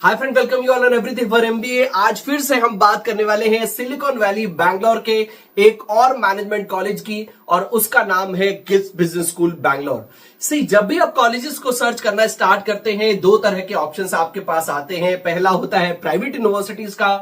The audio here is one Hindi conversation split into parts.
Hi friend, welcome you all on everything for MBA. आज फिर से हम बात करने वाले हैं सिलिकॉन वैली बैंगलोर के एक और मैनेजमेंट कॉलेज की, और उसका नाम है गिफ्ट बिजनेस स्कूल बैंगलोर। जब भी आप कॉलेजेस को सर्च करना स्टार्ट करते हैं, दो तरह के ऑप्शंस आपके पास आते हैं। पहला होता है प्राइवेट यूनिवर्सिटीज का,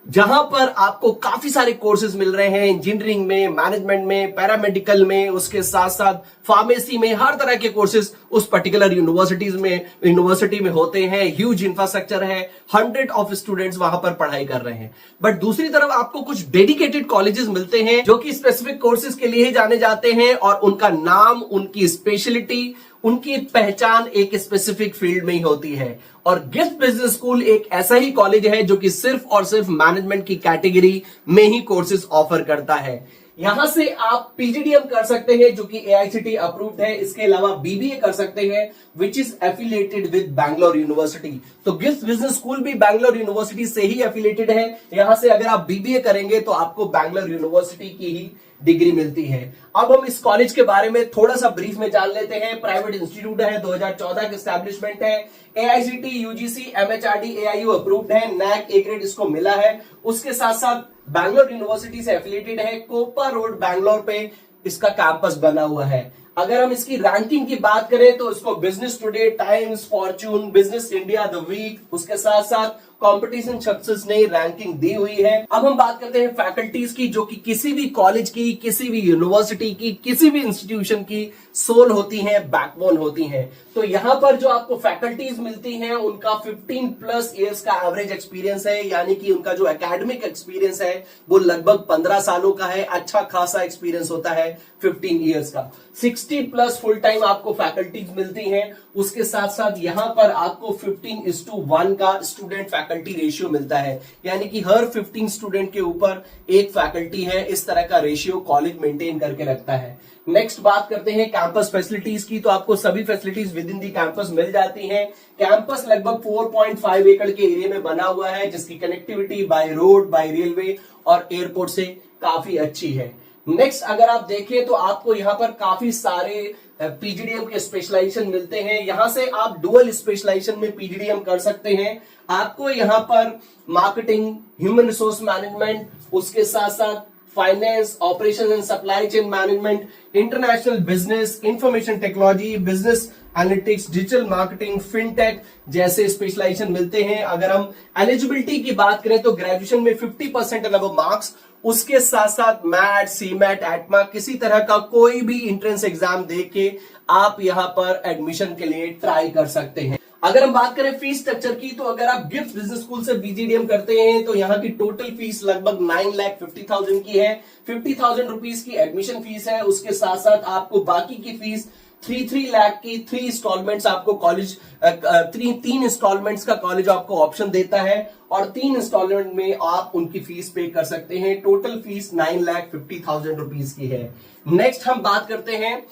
जहां पर आपको काफी सारे कोर्सेज मिल रहे हैं इंजीनियरिंग में, मैनेजमेंट में, पैरामेडिकल में, उसके साथ साथ फार्मेसी में। हर तरह के कोर्सेज उस पर्टिकुलर यूनिवर्सिटी में होते हैं। ह्यूज इंफ्रास्ट्रक्चर है, 100 ऑफ स्टूडेंट्स वहां पर पढ़ाई कर रहे हैं। बट दूसरी तरफ आपको कुछ डेडिकेटेड कॉलेजेस मिलते हैं जो कि स्पेसिफिक कोर्सेज के लिए ही जाने जाते हैं, और उनका नाम, उनकी स्पेशलिटी, उनकी पहचान एक स्पेसिफिक फील्ड में ही होती है। और गिफ्ट बिजनेस स्कूल एक ऐसा ही कॉलेज है जो कि सिर्फ और सिर्फ मैनेजमेंट की कैटेगरी में ही कोर्सेज ऑफर करता है। यहां से आप पीजीडीएम कर सकते हैं जो कि एआईसीटी अप्रूव्ड है। इसके अलावा बीबीए कर सकते हैं which is affiliated with Bangalore university. तो गिफ्ट बिजनेस स्कूल भी बैंगलोर यूनिवर्सिटी से ही एफिलिएटेड है। यहां से अगर आप बीबीए करेंगे तो आपको बैंगलोर यूनिवर्सिटी की ही डिग्री मिलती है। अब हम इस कॉलेज के बारे में थोड़ा सा ब्रीफ में जान लेते हैं। प्राइवेट इंस्टीट्यूट है, 2014 का एस्टैब्लिशमेंट है। AICT, UGC, MHRD, AIU approved है। नैक ए ग्रेड इसको मिला है। उसके साथ साथ बैंगलोर यूनिवर्सिटी से एफिलिएटेड है। कोपा रोड बैंगलोर पे इसका कैंपस बना हुआ है। अगर हम इसकी रैंकिंग की बात करें तो इसको Business Today, Times, Fortune, Business India, The Week, उसके साथ साथ कंपटीशन सक्सेस ने रैंकिंग दी हुई है। अब हम बात करते हैं फैकल्टीज की, जो कि किसी भी कॉलेज की, किसी भी यूनिवर्सिटी की, किसी भी इंस्टीट्यूशन की सोल होती हैं, बैकबोन होती हैं। तो यहां पर जो आपको फैकल्टीज मिलती हैं उनका 15 प्लस इयर्स का एवरेज एक्सपीरियंस है, यानी कि उनका जो एकेडमिक एक्सपीरियंस है वो लगभग 15 सालों का है। अच्छा खासा एक्सपीरियंस होता है 15 इयर्स का। 60 प्लस फुल टाइम आपको फैकल्टीज मिलती हैं। उसके साथ साथ यहां पर आपको 15:1 का स्टूडेंट फैकल्टी रेशियो मिलता है, यानी कि हर 15 स्टूडेंट के ऊपर एक फैकल्टी है। इस तरह का रेशियो कॉलेज मेंटेन करके रखता है। नेक्स्ट बात करते हैं कैंपस फैसिलिटीज की। तो आपको सभी facilities within the campus मिल जाती हैं। कैंपस लगभग 4.5 एकड़ के एरिया में बना हुआ है, जिसकी connectivity by road, by railway और एयरपोर्ट से काफी अच्छी है। नेक्स्ट अगर आप देखें तो आपको यहाँ पर काफी सारे पीजीडीएम के स्पेशलाइजेशन मिलते हैं। यहां से आप डुअल स्पेशलाइजेशन में पीजीडीएम कर सकते हैं। आपको यहाँ पर मार्केटिंग, ह्यूमन रिसोर्स मैनेजमेंट, उसके साथ साथ finance, operation and supply chain management, international business, information technology, business analytics, digital marketing, fintech जैसे स्पेशलाइजेशन मिलते हैं। अगर हम एलिजिबिलिटी की बात करें तो ग्रेजुएशन में 50% अबव मार्क्स, उसके साथ साथ मैट, सीमैट, एटमा, किसी तरह का कोई भी एंट्रेंस एग्जाम देके आप यहां पर एडमिशन के लिए ट्राई कर सकते हैं। अगर हम बात करें फीस स्ट्रक्चर की, तो अगर आप गिफ्ट बिजनेस स्कूल से बीजीडीएम करते हैं तो यहाँ की टोटल फीस लगभग 9,50,000 की है। 50,000 रुपीज की एडमिशन फीस है। उसके साथ साथ आपको बाकी की फीस 3 लाख की 3 इंस्टॉलमेंट्स आपको कॉलेज, 3 इंस्टॉलमेंट्स का कॉलेज आपको ऑप्शन देता है, और 3 इंस्टॉलमेंट में आप उनकी फीस पे कर सकते हैं। टोटल फीस 9,50,000 रुपीज की है। नेक्स्ट हम बात करते हैं,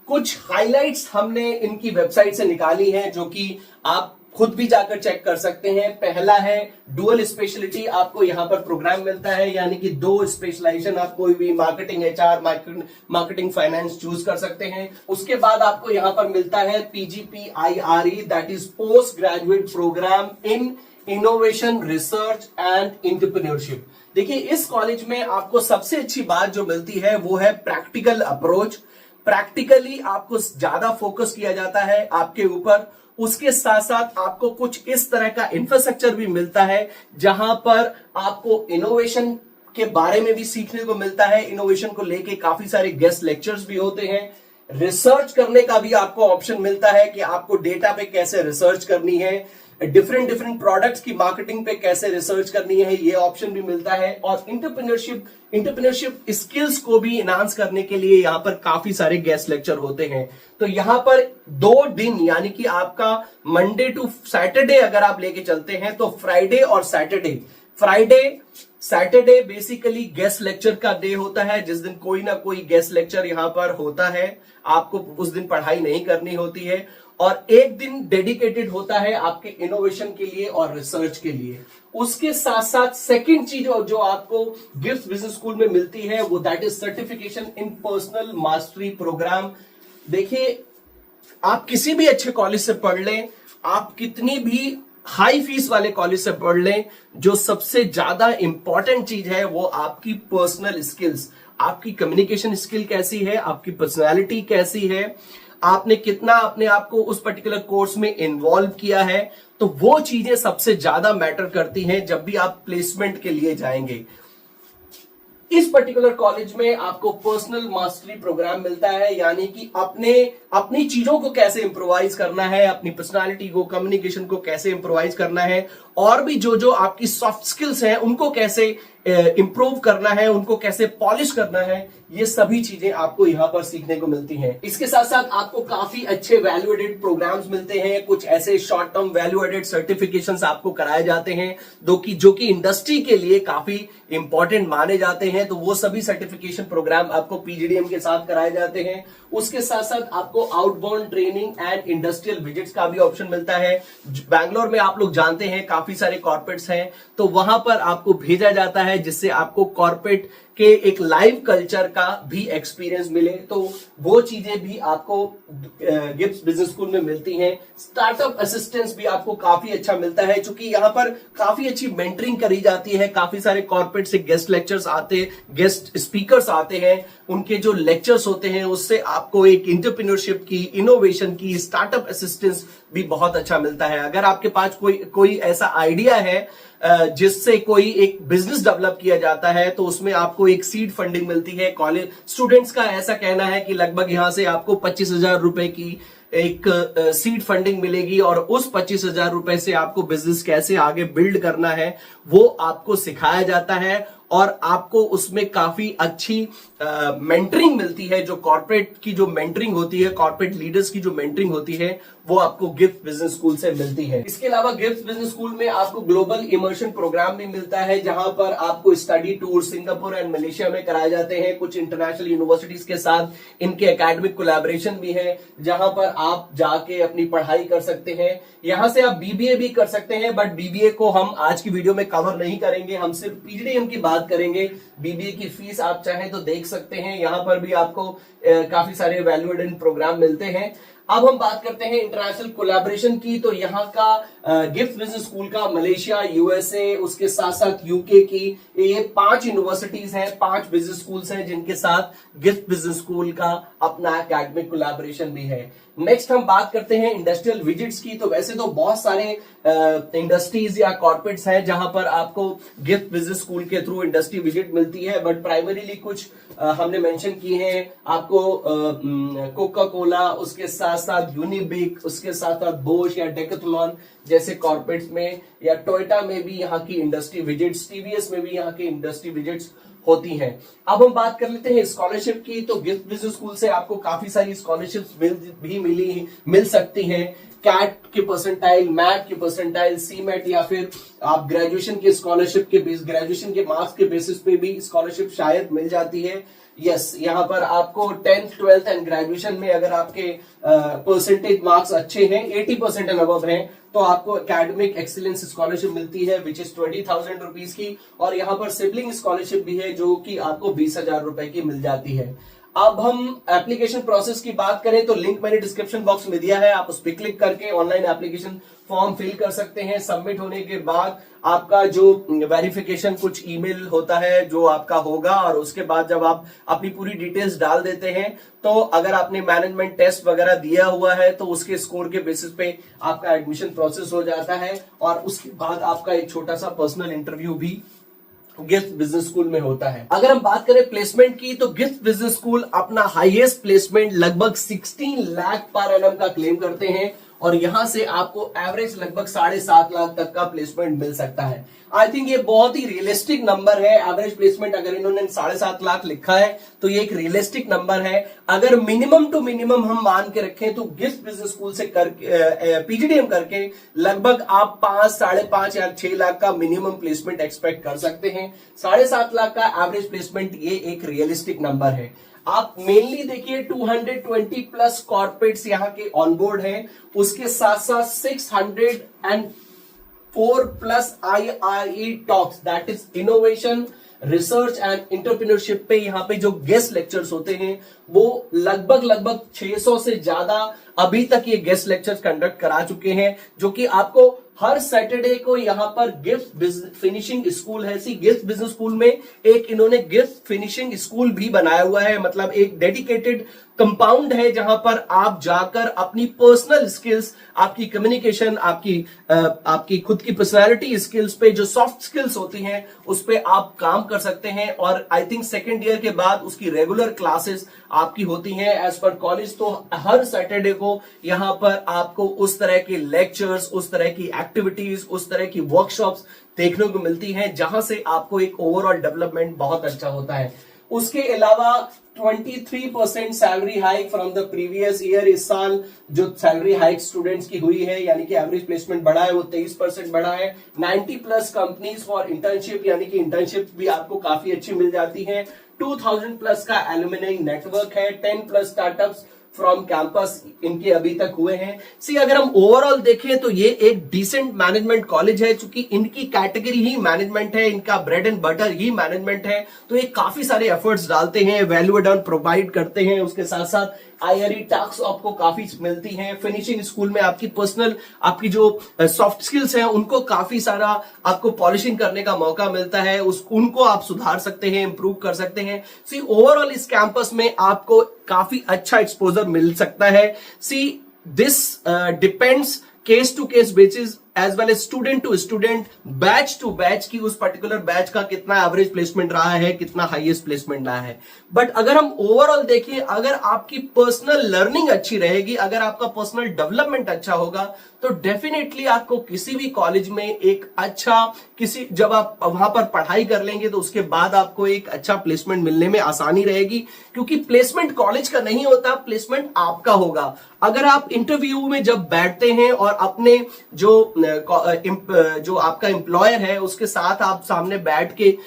कुछ हाइलाइट्स हमने इनकी वेबसाइट से निकाली हैं जो कि आप खुद भी जाकर चेक कर सकते हैं। पहला है डुअल स्पेशलिटी, आपको यहां पर प्रोग्राम मिलता है, यानी कि 2 स्पेशलाइजेशन आप कोई भी marketing, HR, marketing, finance choose कर सकते हैं। उसके बाद आपको यहां पर मिलता है PGPIRE, that is post graduate program in innovation, research and entrepreneurship. देखिए, इस कॉलेज में आपको सबसे अच्छी बात जो मिलती है वो है प्रैक्टिकल अप्रोच। प्रैक्टिकली आपको ज्यादा फोकस किया जाता है आपके ऊपर। उसके साथ साथ आपको कुछ इस तरह का इंफ्रास्ट्रक्चर भी मिलता है जहां पर आपको इनोवेशन के बारे में भी सीखने को मिलता है। इनोवेशन को लेके काफी सारे गेस्ट लेक्चर्स भी होते हैं। रिसर्च करने का भी आपको ऑप्शन मिलता है कि आपको डेटा पे कैसे रिसर्च करनी है, डिफरेंट प्रोडक्ट्स की मार्केटिंग पे कैसे रिसर्च करनी है, ये ऑप्शन भी मिलता है। और इंटरप्रेन्योरशिप स्किल्स को भी एनहांस करने के लिए यहाँ पर काफी सारे गेस्ट लेक्चर होते हैं। तो यहाँ पर 2 दिन, यानी कि आपका मंडे टू सैटरडे अगर आप लेके चलते हैं तो फ्राइडे और सैटरडे बेसिकली गेस्ट लेक्चर का डे होता है, जिस दिन कोई ना कोई गेस्ट लेक्चर यहां पर होता है। आपको उस दिन पढ़ाई नहीं करनी होती है। और एक दिन डेडिकेटेड होता है आपके इनोवेशन के लिए और रिसर्च के लिए। उसके साथ साथ सेकंड चीज जो आपको गिफ्ट बिजनेस स्कूल में मिलती है वो that is certification in personal mastery programme. देखिए, आप किसी भी अच्छे कॉलेज से पढ़ लें, आप कितनी भी हाई फीस वाले कॉलेज से पढ़ लें, जो सबसे ज्यादा इंपॉर्टेंट चीज है वो आपकी पर्सनल स्किल्स, आपकी कम्युनिकेशन स्किल कैसी है, आपकी पर्सनैलिटी कैसी है, आपने कितना अपने आप को उस पर्टिकुलर कोर्स में इन्वॉल्व किया है, तो वो चीजें सबसे ज्यादा मैटर करती हैं जब भी आप प्लेसमेंट के लिए जाएंगे। इस पर्टिकुलर कॉलेज में आपको पर्सनल मास्टरी प्रोग्राम मिलता है, यानी कि अपनी चीजों को कैसे इंप्रोवाइज करना है, अपनी पर्सनालिटी को, कम्युनिकेशन को कैसे इंप्रोवाइज करना है, और भी जो जो आपकी सॉफ्ट स्किल्स हैं उनको कैसे इंप्रूव करना है, उनको कैसे पॉलिश करना है, ये सभी चीजें आपको यहां पर सीखने को मिलती हैं। इसके साथ साथ आपको काफी अच्छे वैल्यू एडेड प्रोग्राम्स मिलते हैं, कुछ ऐसे short term value added certifications आपको कराए जाते हैं जो कि इंडस्ट्री के लिए काफी इंपॉर्टेंट माने जाते हैं। तो वो सभी सर्टिफिकेशन प्रोग्राम आपको पीजीडीएम के साथ कराए जाते हैं। उसके साथ साथ आपको outbound training and industrial visits का भी ऑप्शन मिलता है। बैंगलोर में आप लोग जानते हैं काफी सारे कॉर्पोरेट्स हैं, तो वहां पर आपको भेजा जाता है जिससे आपको कॉर्पोरेट के एक लाइव कल्चर का भी एक्सपीरियंस मिले। तो वो चीजें भी आपको गिब्स बिजनेस स्कूल में मिलती हैं। स्टार्टअप असिस्टेंस भी आपको काफी अच्छा मिलता है, क्योंकि यहाँ पर काफी अच्छी मेंटरिंग करी जाती है। काफी सारे कॉर्पोरेट से गेस्ट स्पीकर्स आते हैं, उनके जो लेक्चर्स होते हैं उससे आपको एक एंटरप्रेन्योरशिप की, इनोवेशन की, स्टार्टअप असिस्टेंस भी बहुत अच्छा मिलता है। अगर आपके पास कोई ऐसा आइडिया है जिससे कोई एक बिजनेस डेवलप किया जाता है, तो उसमें आपको एक सीड फंडिंग मिलती है। कॉलेज स्टूडेंट्स का ऐसा कहना है कि लगभग यहां से आपको 25,000 रुपए की एक सीड फंडिंग मिलेगी, और उस 25,000 रुपए से आपको बिजनेस कैसे आगे बिल्ड करना है वो आपको सिखाया जाता है, और आपको उसमें काफी अच्छी मेंटरिंग मिलती है। जो कॉर्पोरेट की जो मेंटरिंग होती है, कॉर्पोरेट लीडर्स की जो मेंटरिंग होती है, वो आपको गिफ्ट बिजनेस स्कूल से मिलती है। इसके अलावा गिफ्ट बिजनेस स्कूल में आपको ग्लोबल इमर्शन प्रोग्राम भी मिलता है, जहां पर आपको study tour Singapore and Malaysia में कराए जाते हैं। कुछ इंटरनेशनल यूनिवर्सिटीज के साथ इनके एकेडमिक कोलैबोरेशन भी है, जहां पर आप जाके अपनी पढ़ाई कर सकते हैं। यहां से आप बीबीए भी कर सकते हैं, बट बीबीए को हम आज की वीडियो में कवर नहीं करेंगे, हम सिर्फ पीजीडीएम की बात करेंगे। बीबीए की फीस आप चाहें तो देख सकते हैं, यहां पर भी आपको काफी सारे वैल्यू एडेड प्रोग्राम मिलते हैं। अब हम बात करते हैं इंटरनेशनल कोलैबोरेशन की, तो यहाँ का गिफ्ट बिजनेस स्कूल का मलेशिया, यूएसए, उसके साथ साथ यूके की ये 5 यूनिवर्सिटीज हैं, 5 बिजनेस स्कूल्स हैं जिनके साथ गिफ्ट बिजनेस स्कूल का अपना एकेडमिक कोलैबोरेशन भी है। नेक्स्ट हम बात करते हैं इंडस्ट्रियल विजिट्स की। तो वैसे तो बहुत सारे इंडस्ट्रीज या कॉर्पोरेट्स हैं जहां पर आपको गिफ्ट बिजनेस स्कूल के थ्रू इंडस्ट्री विजिट मिलती है, बट प्राइमरीली कुछ हमने मेंशन किए हैं। आपको कोका कोला, उसके साथ साथ यूनिबिक, उसके साथ साथ बोश या डेकाथलॉन जैसे कॉर्पोरेट्स में, या टोयोटा में भी यहाँ की इंडस्ट्री विजिट्स, टीवीएस में भी यहाँ की इंडस्ट्री विजिट्स होती हैं। अब हम बात कर लेते हैं स्कॉलरशिप की। तो गिफ्ट बिजनेस स्कूल से आपको काफी सारी स्कॉलरशिप्स भी मिल सकती हैं। कैट के परसेंटाइल, मैट के परसेंटाइल, सीमेट, या फिर आप ग्रेजुएशन के स्कॉलरशिप के ग्रेजुएशन के मार्क्स के बेसिस पे भी स्कॉलरशिप शायद मिल जाती है। यस, यहाँ पर आपको 10th 12th एंड ग्रेजुएशन में अगर आपके परसेंटेज मार्क्स अच्छे हैं, 80% एंड अबव हैं, तो आपको एकेडमिक एक्सीलेंस स्कॉलरशिप मिलती है, विच इज 20,000 रुपीज की। और यहाँ पर सिबलिंग स्कॉलरशिप भी है जो कि आपको 20,000 रुपए की मिल जाती है। अब हम एप्लीकेशन प्रोसेस की बात करें तो लिंक मैंने डिस्क्रिप्शन बॉक्स में दिया है, आप उस पर क्लिक करके ऑनलाइन एप्लीकेशन फॉर्म फिल कर सकते हैं। सबमिट होने के बाद आपका जो वेरिफिकेशन कुछ ईमेल होता है जो आपका होगा, और उसके बाद जब आप अपनी पूरी डिटेल्स डाल देते हैं, तो अगर आपने मैनेजमेंट टेस्ट वगैरह दिया हुआ है तो उसके स्कोर के बेसिस पे आपका एडमिशन प्रोसेस हो जाता है, और उसके बाद आपका एक छोटा सा पर्सनल इंटरव्यू भी गिफ्ट बिजनेस स्कूल में होता है। अगर हम बात करें प्लेसमेंट की, तो गिफ्ट बिजनेस स्कूल अपना हाईएस्ट प्लेसमेंट लगभग 16 लाख पर एनम का क्लेम करते हैं, और यहां से आपको एवरेज लगभग 7.5 लाख तक का प्लेसमेंट मिल सकता है। आई थिंक ये बहुत ही रियलिस्टिक नंबर है। एवरेज प्लेसमेंट अगर इन्होंने 7.5 लाख लिखा है तो ये एक रियलिस्टिक नंबर है। अगर मिनिमम टू मिनिमम हम मान के रखें तो गिफ्ट बिजनेस स्कूल से पीजीडीएम करके लगभग आप 5, 5.5 या 6 लाख का मिनिमम प्लेसमेंट एक्सपेक्ट कर सकते हैं। 7.5 लाख का एवरेज प्लेसमेंट ये एक रियलिस्टिक नंबर है। आप मेनली देखिए 220 प्लस कॉर्पोरेट्स यहाँ के ऑनबोर्ड हैं, उसके साथ साथ 604 plus IRE talks, that is innovation, research and entrepreneurship पे यहाँ पे जो गेस्ट लेक्चर्स होते हैं वो लगभग 600 से ज्यादा अभी तक ये गेस्ट लेक्चर्स कंडक्ट करा चुके हैं, जो कि आपको हर सैटरडे को यहाँ पर गिफ्ट फिनिशिंग स्कूल है। सी गिफ्ट बिजनेस स्कूल में एक इन्होंने गिफ्ट फिनिशिंग स्कूल भी बनाया हुआ है, मतलब एक डेडिकेटेड कंपाउंड है जहां पर आप जाकर अपनी पर्सनल स्किल्स, आपकी कम्युनिकेशन, आपकी खुद की पर्सनालिटी स्किल्स पे, जो सॉफ्ट स्किल्स होती हैं उस पे आप काम कर सकते हैं। और आई थिंक सेकेंड ईयर के बाद उसकी रेगुलर क्लासेस आपकी होती हैं एज पर कॉलेज। तो हर सैटरडे को यहां पर आपको उस तरह के लेक्चर्स, उस तरह की एक्टिविटीज, उस तरह की वर्कशॉप्स देखने को मिलती हैं जहां से आपको एक ओवरऑल डेवलपमेंट बहुत अच्छा होता है। उसके अलावा 23% salary hike from the previous year. इस साल जो सैलरी हाइक स्टूडेंट्स की हुई है, यानी कि एवरेज प्लेसमेंट बढ़ा है, वो 23% बढ़ा है। 90+ कंपनीज फॉर इंटर्नशिप, यानी कि इंटर्नशिप भी आपको काफी अच्छी मिल जाती है। 2000+ का एलुमनी नेटवर्क है। 10+ स्टार्टअप्स फ्रॉम कैंपस इनके अभी तक हुए हैं। सी अगर हम ओवरऑल देखें तो ये एक डिसेंट मैनेजमेंट कॉलेज है, क्योंकि इनकी कैटेगरी ही मैनेजमेंट है, इनका bread and butter he management है। तो ये काफी सारे एफर्ट्स डालते हैं, वैल्यू एड प्रोवाइड करते हैं। उसके साथ साथ IRE टैक्स आपको काफी मिलती हैं। फिनिशिंग स्कूल में आपकी पर्सनल, आपकी जो सॉफ्ट स्किल्स हैं उनको काफी सारा आपको पॉलिशिंग करने का मौका मिलता है, उनको आप सुधार सकते हैं, इंप्रूव कर सकते हैं। सी ओवरऑल इस कैंपस में आपको काफी अच्छा एक्सपोजर मिल सकता है। See this depends case to case basis as well as student to student, batch to batch की उस पर्टिकुलर बैच का कितना एवरेज प्लेसमेंट रहा है, कितना हाईएस्ट प्लेसमेंट रहा है। बट अगर हम ओवरऑल देखें, अगर आपकी पर्सनल लर्निंग अच्छी रहेगी, अगर आपका पर्सनल डेवलपमेंट अच्छा होगा, तो डेफिनेटली आपको किसी भी कॉलेज में एक अच्छा, जब आप वहां पर पढ़ाई कर लेंगे तो उसके बाद आपको एक अच्छा प्लेसमेंट मिलने में आसानी रहेगी। क्योंकि प्लेसमेंट कॉलेज का नहीं होता, प्लेसमेंट आपका होगा। अगर आप इंटरव्यू में जब बैठते हैं और अपने जो आपका एम्प्लॉयर है उसके साथ आप सामने बैठ के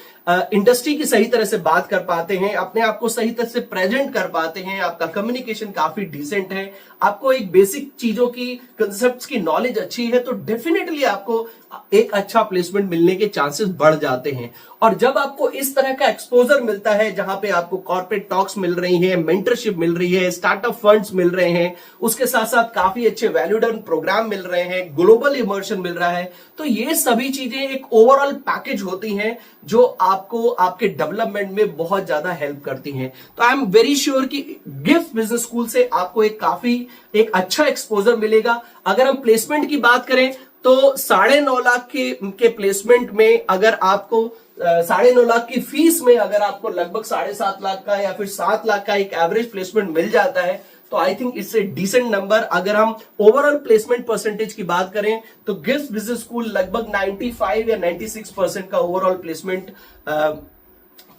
इंडस्ट्री की सही तरह से बात कर पाते हैं, अपने आप को सही तरह से प्रेजेंट कर पाते हैं, आपका कम्युनिकेशन काफी डिसेंट है, आपको एक बेसिक चीजों की, कंसेप्ट्स की नॉलेज अच्छी है, तो डेफिनेटली आपको एक अच्छा प्लेसमेंट मिलने के चांसेस बढ़ जाते हैं। और जब आपको इस तरह का एक्सपोजर मिलता है जहां पे आपको कॉर्पोरेट टॉक्स मिल रही है, मेंटरशिप मिल रही है, स्टार्टअप फंड्स मिल रहे हैं, उसके साथ साथ काफी अच्छे वैल्यू एडेड प्रोग्राम मिल रहे हैं, ग्लोबल इमर्शन मिल रहा है, तो ये सभी चीजें एक ओवरऑल पैकेज होती हैं जो आपको आपके डेवलपमेंट में बहुत ज्यादा हेल्प करती हैं। तो आई एम वेरी श्योर कि गिफ्ट बिजनेस स्कूल से आपको एक अच्छा एक्सपोजर मिलेगा। अगर हम प्लेसमेंट की बात करें तो 9.5 लाख के प्लेसमेंट में अगर आपको 9.5 लाख की फीस में अगर आपको लगभग 7.5 लाख का या फिर 7 लाख का एक एवरेज प्लेसमेंट मिल जाता है, तो I think it's a decent number. अगर हम ओवरऑल प्लेसमेंट परसेंटेज की बात करें तो गिफ्ट बिजनेस स्कूल लगभग 95 या 96% का ओवरऑल प्लेसमेंट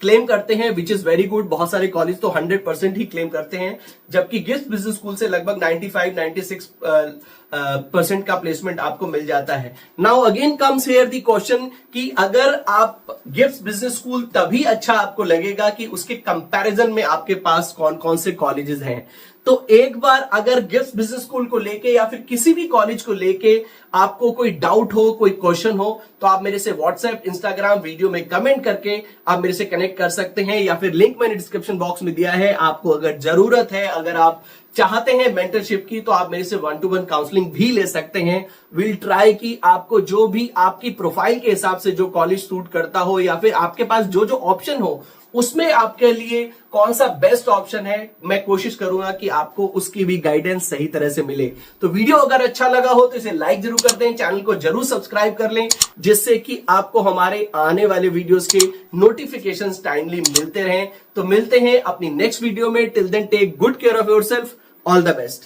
क्लेम करते हैं, विच इज वेरी गुड। बहुत सारे कॉलेज तो 100% ही क्लेम करते हैं, जबकि गिफ्ट बिजनेस स्कूल से लगभग 95-96% का प्लेसमेंट आपको मिल जाता है। Now again comes here the question कि अगर आप गिफ्ट बिजनेस स्कूल तभी अच्छा आपको लगेगा कि उसके कंपैरिजन में आपके पास कौन कौन से कॉलेजेस हैं। तो एक बार अगर गिफ्ट बिजनेस स्कूल को लेके या फिर किसी भी कॉलेज को लेके आपको कोई डाउट हो, कोई क्वेश्चन हो, तो आप मेरे से व्हाट्सएप, इंस्टाग्राम वीडियो में कमेंट करके आप मेरे से कनेक्ट कर सकते हैं, या फिर लिंक मैंने डिस्क्रिप्शन बॉक्स में दिया है। आपको अगर जरूरत है, अगर आप चाहते हैं मेंटरशिप की, तो आप मेरे से 1-to-1 काउंसलिंग भी ले सकते हैं। विल ट्राई कि आपको जो भी आपकी प्रोफाइल के हिसाब से जो कॉलेज सूट करता हो, या फिर आपके पास जो जो ऑप्शन हो उसमें आपके लिए कौन सा बेस्ट ऑप्शन है, मैं कोशिश करूंगा कि आपको उसकी भी गाइडेंस सही तरह से मिले। तो वीडियो अगर अच्छा लगा हो तो इसे लाइक जरूर कर दें, चैनल को जरूर सब्सक्राइब कर लें, जिससे कि आपको हमारे आने वाले वीडियोस के नोटिफिकेशंस टाइमली मिलते रहें। तो मिलते हैं अपनी नेक्स्ट वीडियो में। Till then take good care of yourself. All the best.